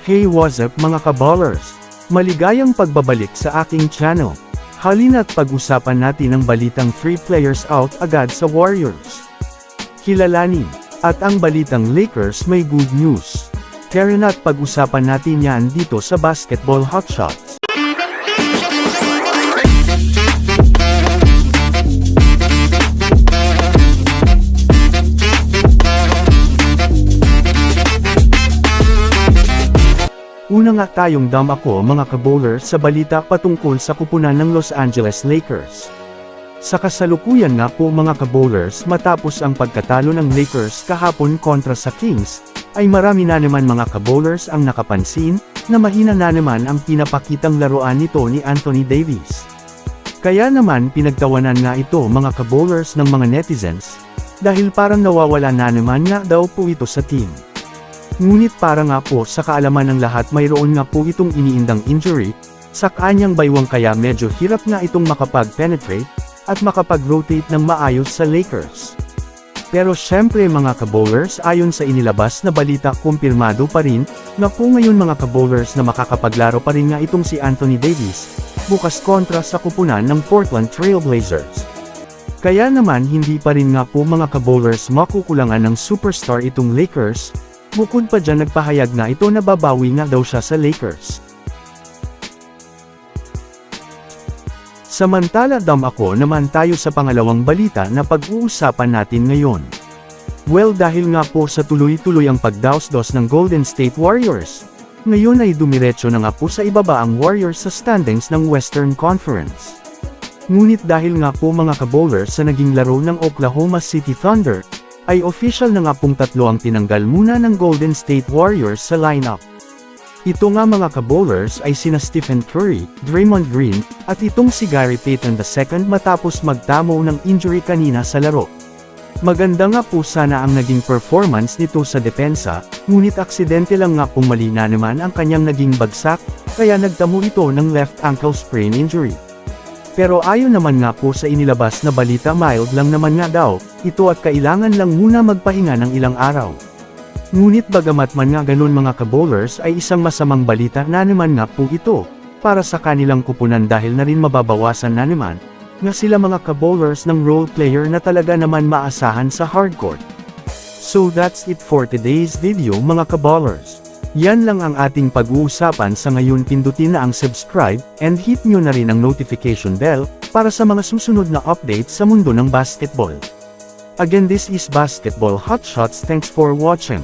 Hey, what's up mga kaballers? Maligayang pagbabalik sa aking channel. Halina't pag-usapan natin ang balitang 3 players out agad sa Warriors. Kilalanin, at ang balitang Lakers may good news. Tara na't pag-usapan natin yan dito sa Basketball Hotshots. Una nga tayong ako mga kabowler sa balita patungkol sa kupunan ng Los Angeles Lakers. Sa kasalukuyan nga po mga kabowlers, matapos ang pagkatalo ng Lakers kahapon kontra sa Kings, ay marami na naman mga kabowlers ang nakapansin, na mahina na naman ang pinapakitang laruan nito ni Anthony Davis. Kaya naman pinagtawanan nga ito mga kabowlers ng mga netizens, dahil parang nawawala na naman nga daw po ito sa team. Ngunit para nga po sa kaalaman ng lahat, mayroon nga po itong iniindang injury sa kanyang baywang, kaya medyo hirap nga itong makapag-penetrate at makapag-rotate ng maayos sa Lakers. Pero syempre mga kabowlers, ayon sa inilabas na balita, kumpirmado pa rin na po ngayon mga kabowlers na makakapaglaro pa rin nga itong si Anthony Davis bukas kontra sa kupunan ng Portland Trail Blazers. Kaya naman hindi pa rin nga po mga kabowlers makukulangan ng superstar itong Lakers. Bukod pa dyan, nagpahayag na ito na babawi nga daw siya sa Lakers. Samantala ako naman tayo sa pangalawang balita na pag-uusapan natin ngayon. Well, dahil nga po sa tuloy-tuloy ang pagdaos-dos ng Golden State Warriors, ngayon ay dumiretso na nga po sa ibaba ang Warriors sa standings ng Western Conference. Ngunit dahil nga po mga kabowlers sa naging laro ng Oklahoma City Thunder, ay official na nga pong tatlo ang tinanggal muna ng Golden State Warriors sa lineup. Ito nga mga kabowlers ay sina Stephen Curry, Draymond Green, at itong si Gary Payton II matapos magtamo ng injury kanina sa laro. Maganda nga po sana ang naging performance nito sa depensa, ngunit aksidente lang nga pong mali na naman ang kanyang naging bagsak, kaya nagtamo ito ng left ankle sprain injury. Pero ayon naman nga po sa inilabas na balita, mild lang naman nga daw ito at kailangan lang muna magpahinga ng ilang araw. Ngunit bagamat man nga ganun mga kabowlers, ay isang masamang balita na naman nga po ito para sa kanilang kupunan, dahil na rin mababawasan na naman nga sila mga kabowlers ng role player na talaga naman maasahan sa hardcourt. So that's it for today's video mga kabowlers. Yan lang ang ating pag-uusapan sa ngayon. Pindutin na ang subscribe, and hit nyo na rin ang notification bell, para sa mga susunod na updates sa mundo ng basketball. Again, this is Basketball Hotshots. Thanks for watching.